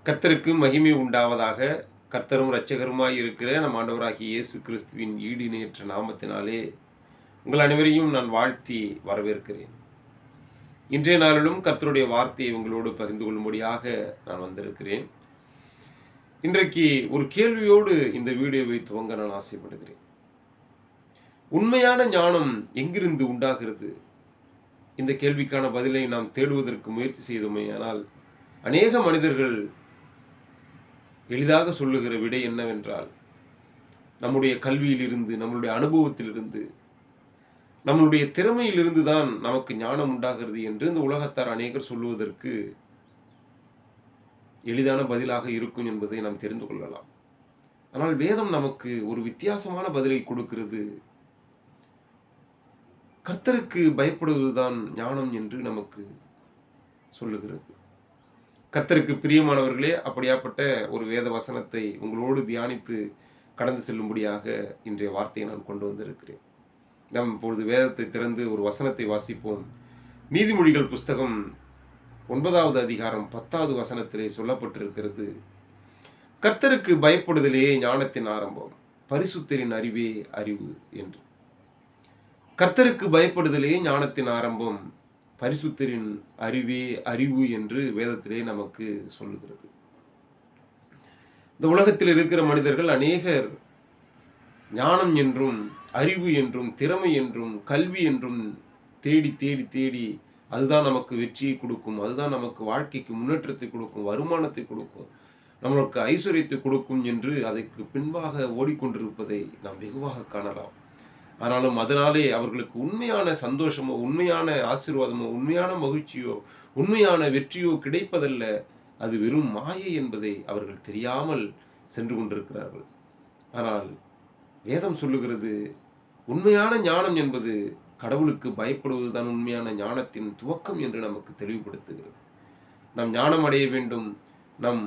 கர்த்தருக்கு மகிமை உண்டாவதாக. கர்த்தரும் இரட்சகருமாய் இருக்கிற நம் ஆண்டவராகிய இயேசு கிறிஸ்துவின் ஈடு இணையற்ற நாமத்தினாலே உங்கள் அனைவரையும் நான் வாழ்த்தி வரவேற்கிறேன். இன்றைய நாளிலும் கர்த்தருடைய வார்த்தையை உங்களோடு பகிர்ந்து கொள்ளும்படியாக நான் வந்திருக்கிறேன். இன்றைக்கு ஒரு கேள்வியோடு இந்த வீடியோவை துவங்க நான் ஆசைப்படுகிறேன். உண்மையான ஞானம் எங்கிருந்து உண்டாகிறது? இந்த கேள்விக்கான பதிலை நாம் தேடுவதற்கு முயற்சி செய்தோமேயானால் அநேக மனிதர்கள் எளிதாக சொல்லுகிற விடை என்னவென்றால், நம்முடைய கல்வியிலிருந்து, நம்முடைய அனுபவத்திலிருந்து, நம்முடைய திறமையிலிருந்து தான் நமக்கு ஞானம் உண்டாகிறது என்று இந்த உலகத்தார் அநேகர் சொல்லுவதற்கு எளிதான பதிலாக இருக்கும் என்பதை நாம் தெரிந்து கொள்ளலாம். ஆனால் வேதம் நமக்கு ஒரு வித்தியாசமான பதிலை கொடுக்கிறது. கர்த்தருக்கு பயப்படுவதுதான் ஞானம் என்று நமக்கு சொல்லுகிறது. கர்த்தருக்கு பிரியமானவர்களே, அப்படியாப்பட்ட ஒரு வேத வசனத்தை உங்களோடு தியானித்து கடந்து செல்லும்படியாக இன்றைய வார்த்தையை நான் கொண்டு வந்திருக்கிறேன். நாம் இப்பொழுது வேதத்தை திறந்து ஒரு வசனத்தை வாசிப்போம். நீதிமொழிகள் புஸ்தகம் 9வது அதிகாரம் 10வது வசனத்திலே சொல்லப்பட்டிருக்கிறது, கர்த்தருக்கு பயப்படுதலே ஞானத்தின் ஆரம்பம், பரிசுத்தரின் அறிவே அறிவு என்று. கர்த்தருக்கு பயப்படுதலே ஞானத்தின் ஆரம்பம், பரிசுத்தரின் அறிவே அறிவு என்று வேதத்திலே நமக்கு சொல்லுகிறது. இந்த உலகத்தில் இருக்கிற மனிதர்கள் அநேகர் ஞானம் என்றும் அறிவு என்றும் திறமை என்றும் கல்வி என்றும் தேடி தேடி தேடி அதுதான் நமக்கு வெற்றியை கொடுக்கும், அதுதான் நமக்கு வாழ்க்கைக்கு முன்னேற்றத்தை கொடுக்கும், வருமானத்தை கொடுக்கும், நம்மளுக்கு ஐஸ்வர்யத்தை கொடுக்கும் என்று அதற்கு பின்பாக ஓடிக்கொண்டிருப்பதை நாம் வெகுவாக காணலாம். ஆனாலும் அதனாலே அவர்களுக்கு உண்மையான சந்தோஷமோ, உண்மையான ஆசீர்வாதமோ, உண்மையான மகிழ்ச்சியோ, உண்மையான வெற்றியோ கிடைப்பதல்ல. அது வெறும் மாயை என்பதை அவர்கள் தெரியாமல் சென்று கொண்டிருக்கிறார்கள். ஆனால் வேதம் சொல்லுகிறது, உண்மையான ஞானம் என்பது கடவுளுக்கு பயப்படுவதுதான் உண்மையான ஞானத்தின் துவக்கம் என்று நமக்கு தெளிவுபடுத்துகிறது. நாம் ஞானம் அடைய வேண்டும், நம்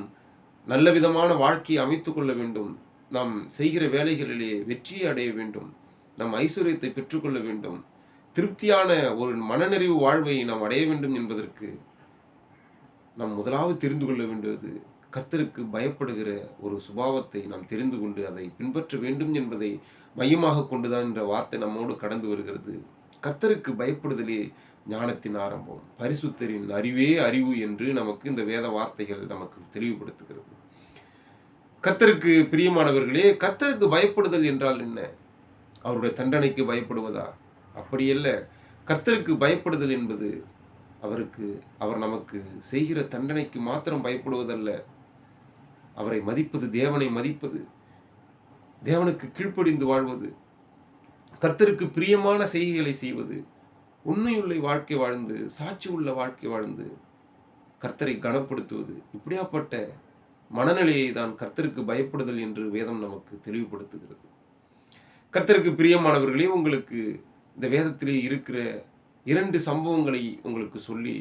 நல்ல விதமான வாழ்க்கையை அமைத்துக் கொள்ள வேண்டும், நாம் செய்கிற வேலைகளிலே வெற்றியை அடைய வேண்டும், நம் ஐஸ்வர்யத்தை பெற்றுக்கொள்ள வேண்டும், திருப்தியான ஒரு மனநிறைவு வாழ்வை நாம் அடைய வேண்டும் என்பதற்கு நாம் முதலாவது தெரிந்து கொள்ள வேண்டியது கர்த்தருக்கு பயப்படுகிற ஒரு சுபாவத்தை நாம் தெரிந்து கொண்டு அதை பின்பற்ற வேண்டும் என்பதை மையமாக கொண்டுதான் என்ற வார்த்தை நம்மோடு கடந்து வருகிறது. கர்த்தருக்கு பயப்படுதலே ஞானத்தின் ஆரம்பம், பரிசுத்தரின் அறிவே அறிவு என்று நமக்கு இந்த வேத வார்த்தைகள் நமக்கு தெளிவுபடுத்துகிறது. கர்த்தருக்கு பிரியமானவர்களே, கர்த்தருக்கு பயப்படுதல் என்றால் என்ன? அவருடைய தண்டனைக்கு பயப்படுவதா? அப்படியல்ல. கர்த்தருக்கு பயப்படுதல் என்பது அவர் நமக்கு செய்கிற தண்டனைக்கு மாத்திரம் பயப்படுவதல்ல. அவரை மதிப்பது, தேவனை மதிப்பது, தேவனுக்கு கீழ்ப்படிந்து வாழ்வது, கர்த்தருக்கு பிரியமான செய்கைகளை செய்வது, உண்மையுள்ள வாழ்க்கை வாழ்ந்து, சாட்சி உள்ள வாழ்க்கை வாழ்ந்து, கர்த்தரை கனப்படுத்துவது, இப்படியாப்பட்ட மனநிலையை தான் கர்த்தருக்கு பயப்படுதல் என்று வேதம் நமக்கு தெளிவுபடுத்துகிறது. கர்த்தருக்கு பிரியமானவர்களே, உங்களுக்கு இந்த வேதத்திலே இருக்கிற 2 சம்பவங்களை உங்களுக்கு சொல்லி,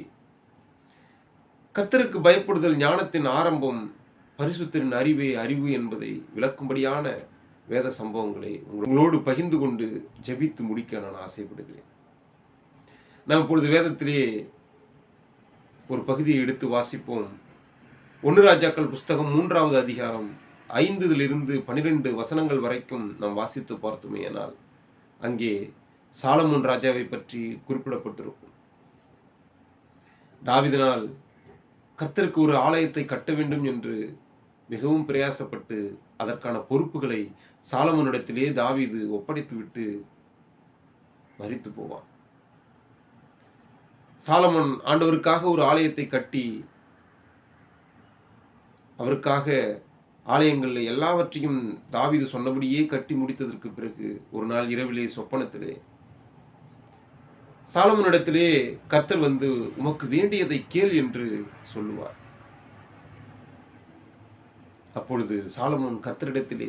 கர்த்தருக்கு பயப்படுதல் ஞானத்தின் ஆரம்பம், பரிசுத்தரின் அறிவே அறிவு என்பதை விளக்கும்படியான வேத சம்பவங்களை உங்களோடு பகிர்ந்து கொண்டு ஜெபித்து முடிக்க நான் ஆசைப்படுகிறேன். நாம் இப்பொழுது வேதத்திலே ஒரு பகுதியை எடுத்து வாசிப்போம். 1 ராஜாக்கள் புஸ்தகம் 3வது அதிகாரம் 5 12 வசனங்கள் வரைக்கும் நாம் வாசித்து பார்த்தோமேயானால் அங்கே சாலமோன் ராஜாவை பற்றி குறிப்பிடப்பட்டிருக்கும். தாவீதினால் கர்த்தருக்கு ஒரு ஆலயத்தை கட்ட வேண்டும் என்று மிகவும் பிரயாசப்பட்டு அதற்கான பொறுப்புகளை சாலமோனிடத்திலே தாவீது ஒப்படைத்துவிட்டு மரித்து போவான். சாலமோன் ஆண்டவருக்காக ஒரு ஆலயத்தை கட்டி அவருக்காக ஆலயங்களில் எல்லாவற்றையும் தாவீது சொன்னபடியே கட்டி முடித்ததற்கு பிறகு ஒரு நாள் இரவிலே சொப்பனத்திலே சாலமோனிடத்திலே கர்த்தர் வந்து, உமக்கு வேண்டியதை கேள் என்று சொல்லுவார். அப்பொழுது சாலமோன் கர்த்தரிடத்திலே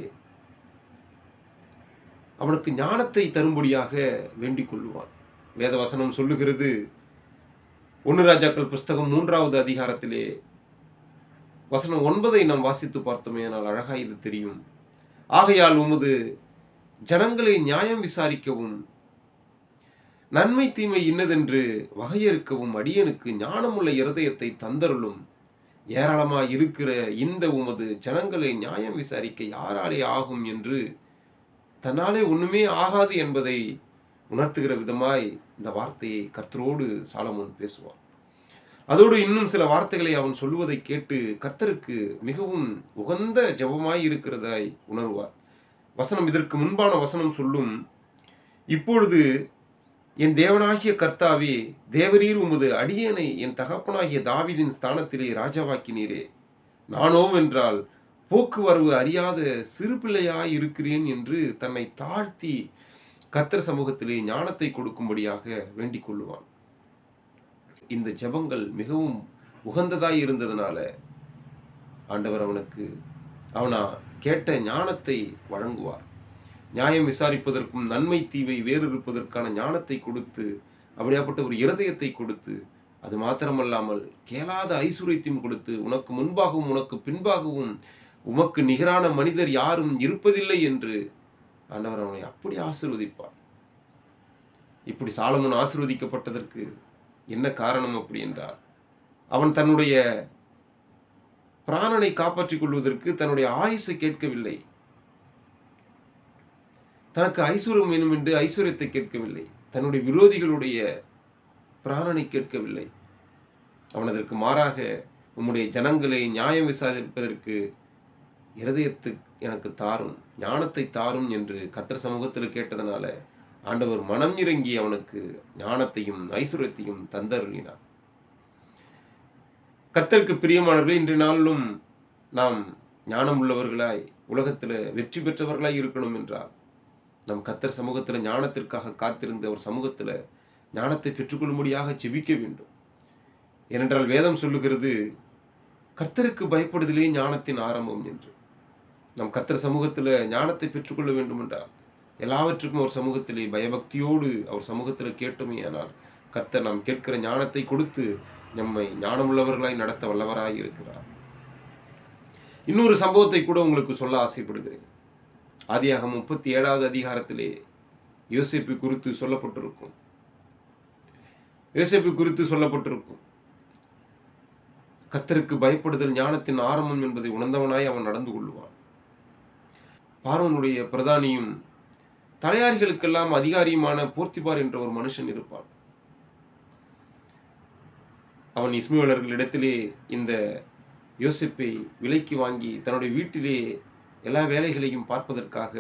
அவனுக்கு ஞானத்தை தரும்படியாக வேண்டிக் கொள்ளுவான். வேதவசனம் சொல்லுகிறது, 1 ராஜாக்கள் புஸ்தகம் 3வது அதிகாரத்திலே வசனம் 9 நாம் வாசித்து பார்த்தோமேயானால் அழகாய் இது தெரியும். ஆகையால் உமது ஜனங்களை நியாயம் விசாரிக்கவும், நன்மை தீமை இன்னதென்று வகையறுக்கவும் அடியனுக்கு ஞானமுள்ள இருதயத்தை தந்தருளும், ஏராளமாய் இருக்கிற இந்த உமது ஜனங்களை நியாயம் விசாரிக்க யாராலே ஆகும் என்று தன்னாலே ஒண்ணுமே ஆகாது என்பதை உணர்த்துகிற விதமாய் இந்த வார்த்தையை கர்த்தரோடு சாலமோன் பேசுவான். அதோடு இன்னும் சில வார்த்தைகளை அவன் சொல்லுவதை கேட்டு கர்த்தருக்கு மிகவும் உகந்த ஜெபமாய் இருக்கிறதாய் உணர்வார். வசனம் இதற்கு முன்பான வசனம் சொல்லும், இப்பொழுது என் தேவனாகிய கர்த்தாவே, தேவரீர் உமது அடியேனை என் தகப்பனாகிய தாவீதின் ஸ்தானத்திலே ராஜாவாக்கினீரே. நானோவென்றால் போக்குவரவு அறியாத சிறு பிள்ளையாய் இருக்கிறேன் என்று தன்னை தாழ்த்தி கர்த்தர் சமூகத்திலே ஞானத்தை கொடுக்கும்படியாக வேண்டிக் கொள்ளுவான். இந்த ஜெபங்கள் மிகவும் உகந்ததாய் இருந்ததனால ஆண்டவர் அவனா கேட்ட ஞானத்தை வழங்குவார். நியாயம் விசாரிப்பதற்கும் நன்மை தீவை வேறிருப்பதற்கான ஞானத்தை கொடுத்து, அப்படியாப்பட்ட ஒரு இருதயத்தை கொடுத்து, அது மாத்திரமல்லாமல் கேளாத ஐசுவரியத்தையும் கொடுத்து, உனக்கு முன்பாகவும் உனக்கு பின்பாகவும் உமக்கு நிகரான மனிதர் யாரும் இருப்பதில்லை என்று ஆண்டவர் அவனை அப்படி ஆசீர்வதிப்பார். இப்படி சாலமோன் ஆசீர்வதிக்கப்பட்டதற்கு என்ன காரணம் அப்படி என்றால், அவன் தன்னுடைய பிராணனை காப்பாற்றிக் கொள்வதற்கு தன்னுடைய ஆயுசை கேட்கவில்லை. தனக்கு ஐஸ்வர்யம் வேணும் என்று ஐஸ்வர்யத்தை கேட்கவில்லை. தன்னுடைய விரோதிகளுடைய பிராணனை கேட்கவில்லை. அவன் அதற்கு மாறாக, உம்முடைய ஜனங்களை நியாயம் விசாரிப்பதற்கு இருதயத்தை எனக்கு தாரும், ஞானத்தை தாரும் என்று கர்த்தர் சமூகத்தில் கேட்டதனால ஆண்டவர் மனம் இறங்கி அவனுக்கு ஞானத்தையும் ஐஸ்வர்யத்தையும் தந்தருளினார். கர்த்தருக்கு பிரியமானவர்கள், இன்றைய நாளிலும் நாம் ஞானம் உள்ளவர்களாய் உலகத்தில் வெற்றி பெற்றவர்களாய் இருக்கணும் என்றால் நம் கர்த்தர் சமூகத்தில் ஞானத்திற்காக காத்திருந்த ஒரு சமூகத்தில் ஞானத்தை பெற்றுக்கொள்ளும்படியாக ஜெபிக்க வேண்டும். ஏனென்றால் வேதம் சொல்லுகிறது, கர்த்தருக்கு பயப்படுதலே ஞானத்தின் ஆரம்பம் என்று. நம் கர்த்தர் சமூகத்தில் ஞானத்தை பெற்றுக்கொள்ள வேண்டும் என்றால் எல்லாவற்றுக்கும் ஒரு சமூகத்திலே பயபக்தியோடு அவர் சமூகத்தில் கேட்டோமே ஆனால் கர்த்தர் நாம் கேட்கிற ஞானத்தை கொடுத்து நம்மை ஞானமுள்ளவர்களாய் நடத்த வல்லவராய் இருக்கிறார். இன்னொரு சம்பவத்தை கூட உங்களுக்கு சொல்ல ஆசைப்படுகிறேன். ஆதியாகமம் 37வது அதிகாரத்திலே யோசேப்பு குறித்து சொல்லப்பட்டிருக்கும். கர்த்தருக்கு பயப்படுதல் ஞானத்தின் ஆரம்பம் என்பதை உணர்ந்தவனாய் அவன் நடந்து கொள்வான். பார்வோனுடைய பிரதானியும் தலையாரிகளுக்கெல்லாம் அதிகாரியுமான போர்த்திபார் என்ற ஒரு மனுஷன் இருப்பான். அவன் இஸ்மவேலர்களிடத்திலே இந்த யோசேப்பை விலைக்கு வாங்கி தன்னுடைய வீட்டிலே எல்லா வேலைகளையும் பார்ப்பதற்காக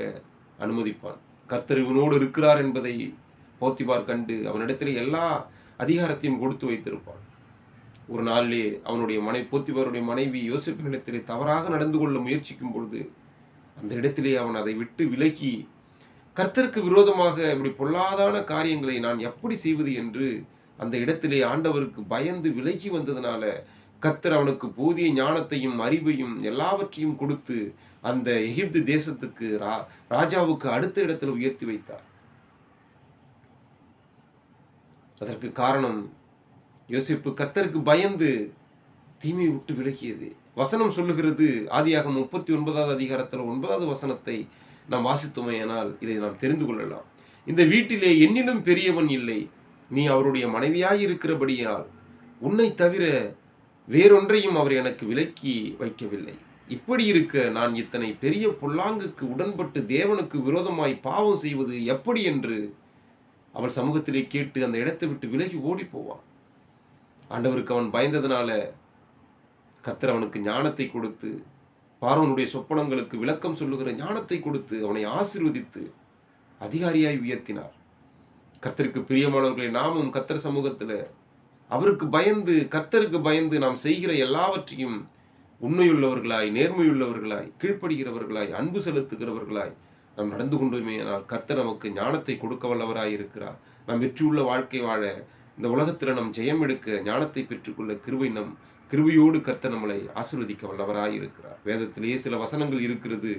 அனுமதிப்பான். கர்த்தர் இவனோடு இருக்கிறார் என்பதை போர்த்திபார் கண்டு அவனிடத்திலே எல்லா அதிகாரத்தையும் கொடுத்து வைத்திருப்பான். ஒரு நாளிலே போர்த்திபாருடைய மனைவி யோசேப்பினிடத்திலே தவறாக நடந்து கொள்ள முயற்சிக்கும் பொழுது அந்த இடத்திலே அவன் அதை விட்டு விலகி, கர்த்தருக்கு விரோதமாக இப்படி பொல்லாதான காரியங்களை நான் எப்படி செய்வது என்று அந்த இடத்திலே ஆண்டவருக்கு பயந்து விலகி வந்ததனால கர்த்தர் அவனுக்கு போதிய ஞானத்தையும் அறிவையும் எல்லாவற்றையும் கொடுத்து அந்த எகிப்து தேசத்துக்கு ராஜாவுக்கு அடுத்த இடத்தில் உயர்த்தி வைத்தார். அதற்கு காரணம் யோசேப்பு கர்த்தருக்கு பயந்து தீமையை விட்டு விலகியது. வசனம் சொல்லுகிறது, ஆதியாகமம் 39வது அதிகாரத்தில் 9வது வசனத்தை நாம் வாசித்தோமேயானால் இதை நாம் தெரிந்து கொள்ளலாம். இந்த வீட்டிலே என்னிலும் பெரியவன் இல்லை, நீ அவருடைய மனைவியாய் இருக்கிறபடியால் உன்னை தவிர வேறொன்றையும் அவர் எனக்கு விலக்கி வைக்கவில்லை. இப்படி இருக்க நான் இத்தனை பெரிய பொல்லாங்குக்கு உடன்பட்டு தேவனுக்கு விரோதமாய் பாவம் செய்வது எப்படி என்று அவள் சமூகத்திலே கேட்டு அந்த இடத்தை விட்டு விலகி ஓடி போவான். ஆண்டவருக்கு அவன் பயந்ததனால கர்த்தர் அவனுக்கு ஞானத்தை கொடுத்து, பார்வோனுடைய சொப்பனங்களுக்கு விளக்கம் சொல்லுகிற ஞானத்தை கொடுத்து அவனை ஆசீர்வதித்து அதிகாரியாய் உயர்த்தினார். கர்த்தருக்கு பிரியமானவர்களை, நாமும் கர்த்தர் சமூகத்தில் கர்த்தருக்கு பயந்து நாம் செய்கிற எல்லாவற்றையும் உண்மையுள்ளவர்களாய், நேர்மையுள்ளவர்களாய், கீழ்ப்படுகிறவர்களாய், அன்பு செலுத்துகிறவர்களாய் நாம் நடந்து கொண்டோமே ஆனால் கர்த்தர் நமக்கு ஞானத்தை கொடுக்க வல்லவராய் இருக்கிறார். நாம் வெற்றியுள்ள வாழ்க்கை வாழ, இந்த உலகத்தில் நம் ஜெயம் எடுக்க ஞானத்தை பெற்றுக்கொள்ள கிருபையோடு கர்த்தர் நம்மளை ஆசீர்வதிக்க வல்லவராய் இருக்கிறார். வேதத்திலேயே சில வசனங்கள் இருக்கிறது.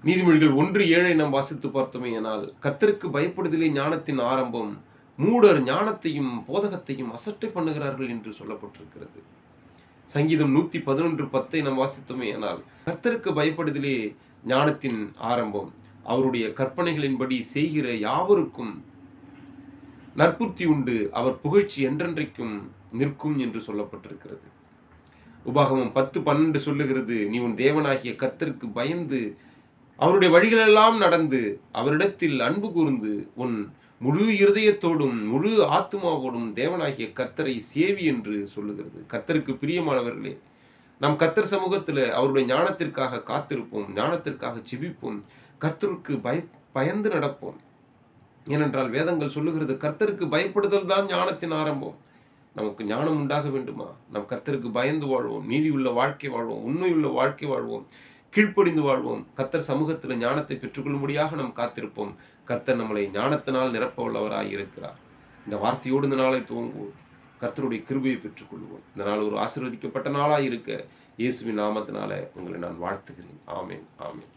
நீதிமொழிகள் 1:7 நாம் வாசித்து பார்த்தோமே ஆனால் கர்த்தருக்கு பயப்படுதலே ஞானத்தின் ஆரம்பம், மூடர் ஞானத்தையும் போதகத்தையும் அசட்டை பண்ணுகிறார்கள் என்று சொல்லப்பட்டிருக்கிறது. சங்கீதம் 111:10 நாம் வாசித்தோமே ஆனால் கர்த்தருக்கு பயப்படுதலே ஞானத்தின் ஆரம்பம், அவருடைய கற்பனைகளின்படி செய்கிற யாவருக்கும் நற்புத்தி உண்டு, அவர் புகழ்ச்சி என்றென்றைக்கும் நிற்கும் என்று சொல்லப்பட்டிருக்கிறது. உபாகமம் 10:12 சொல்லுகிறது, நீ உன் தேவனாகிய கர்த்தருக்கு பயந்து அவருடைய வழிகளெல்லாம் நடந்து அவரிடத்தில் அன்பு கூர்ந்து உன் முழு இருதயத்தோடும் முழு ஆத்துமாவோடும் தேவனாகிய கர்த்தரை சேவி என்று சொல்லுகிறது. கர்த்தருக்கு பிரியமானவர்களே, நாம் கர்த்தர் சமூகத்தில் அவருடைய ஞானத்திற்காக காத்திருப்போம், ஞானத்திற்காக ஜெபிப்போம், கர்த்தருக்கு பயந்து நடப்போம். ஏனென்றால் வேதங்கள் சொல்லுகிறது, கர்த்தருக்கு பயப்படுதல் தான் ஞானத்தின் ஆரம்பம். நமக்கு ஞானம் உண்டாக வேண்டுமா? நாம் கர்த்தருக்கு பயந்து வாழ்வோம், நீதியுள்ள வாழ்க்கை வாழ்வோம், உண்மையுள்ள வாழ்க்கை வாழ்வோம், கீழ்ப்படிந்து வாழ்வோம். கர்த்தர் சமூகத்தில் ஞானத்தை பெற்றுக்கொள்ளும்படியாக நாம் காத்திருப்போம். கர்த்தர் நம்மளை ஞானத்தினால் நிரப்ப உள்ளவராய் இருக்கிறார். இந்த வார்த்தையோடு இந்த நாளை துவங்குவோம். கர்த்தருடைய கிருபையை பெற்றுக்கொள்வோம். இந்த நாள் ஒரு ஆசீர்வதிக்கப்பட்ட நாளாய் இருக்க இயேசுவின் நாமத்தினால உங்களை நான் வாழ்த்துகிறேன். ஆமென், ஆமென்.